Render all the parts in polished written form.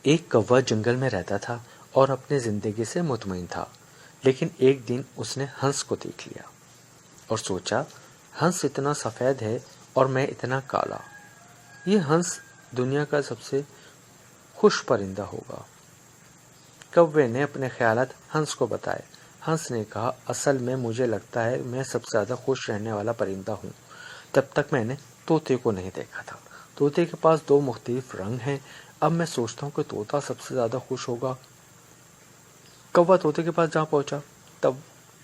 ایک کوا جنگل میں رہتا تھا اور اپنی زندگی سے مطمئن تھا، لیکن ایک دن اس نے ہنس کو دیکھ لیا اور سوچا، ہنس اتنا سفید ہے اور میں اتنا کالا، یہ ہنس دنیا کا سب سے خوش پرندہ ہوگا۔ کوے نے اپنے خیالات ہنس کو بتائے۔ ہنس نے کہا، اصل میں مجھے لگتا ہے میں سب سے زیادہ خوش رہنے والا پرندہ ہوں۔ تب تک میں نے طوطے کو نہیں دیکھا تھا۔ طوطے کے پاس 2 مختلف رنگ ہیں، اب میں سوچتا ہوں کہ طوطا سب سے زیادہ خوش ہوگا۔ کوا طوطے کے پاس جا پہنچا، تب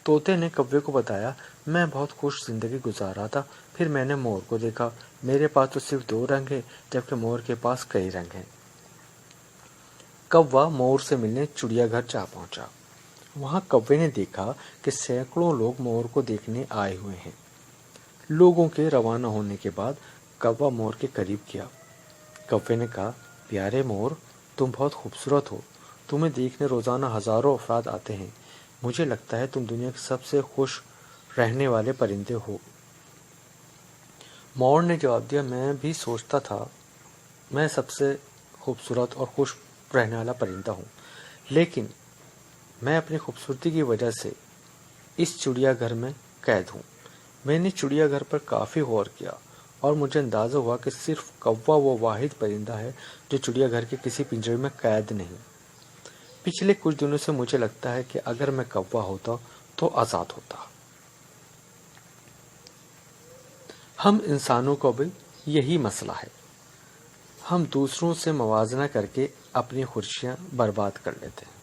طوطے نے کوے کو بتایا، میں بہت خوش زندگی گزار رہا تھا، پھر میں نے مور کو دیکھا، میرے پاس تو صرف 2 رنگ ہیں، جبکہ مور کے پاس کئی رنگ ہیں۔ کوا مور سے ملنے چڑیا گھر جا پہنچا۔ وہاں کوے نے دیکھا کہ سینکڑوں لوگ مور کو دیکھنے آئے ہوئے ہیں۔ لوگوں کے روانہ ہونے کے بعد کوا مور کے قریب گیا۔ کوے نے کہا، پیارے مور، تم بہت خوبصورت ہو، تمہیں دیکھنے روزانہ ہزاروں افراد آتے ہیں، مجھے لگتا ہے تم دنیا کے سب سے خوش رہنے والے پرندے ہو۔ مور نے جواب دیا، میں بھی سوچتا تھا میں سب سے خوبصورت اور خوش رہنے والا پرندہ ہوں، لیکن میں اپنی خوبصورتی کی وجہ سے اس چڑیا گھر میں قید ہوں۔ میں نے چڑیا گھر پر کافی غور کیا اور مجھے اندازہ ہوا کہ صرف کوا وہ واحد پرندہ ہے جو چڑیا گھر کے کسی پنجرے میں قید نہیں۔ پچھلے کچھ دنوں سے مجھے لگتا ہے کہ اگر میں کوا ہوتا تو آزاد ہوتا۔ ہم انسانوں کو بھی یہی مسئلہ ہے، ہم دوسروں سے موازنہ کر کے اپنی خوشیاں برباد کر لیتے ہیں۔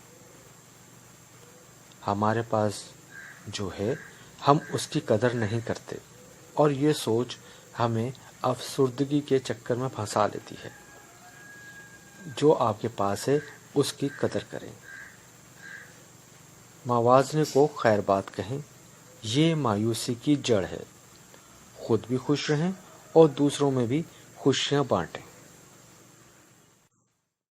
ہمارے پاس جو ہے ہم اس کی قدر نہیں کرتے اور یہ سوچ ہمیں افسردگی کے چکر میں پھنسا لیتی ہے۔ جو آپ کے پاس ہے اس کی قدر کریں، موازنے کو خیر بات کہیں، یہ مایوسی کی جڑ ہے۔ خود بھی خوش رہیں اور دوسروں میں بھی خوشیاں بانٹیں۔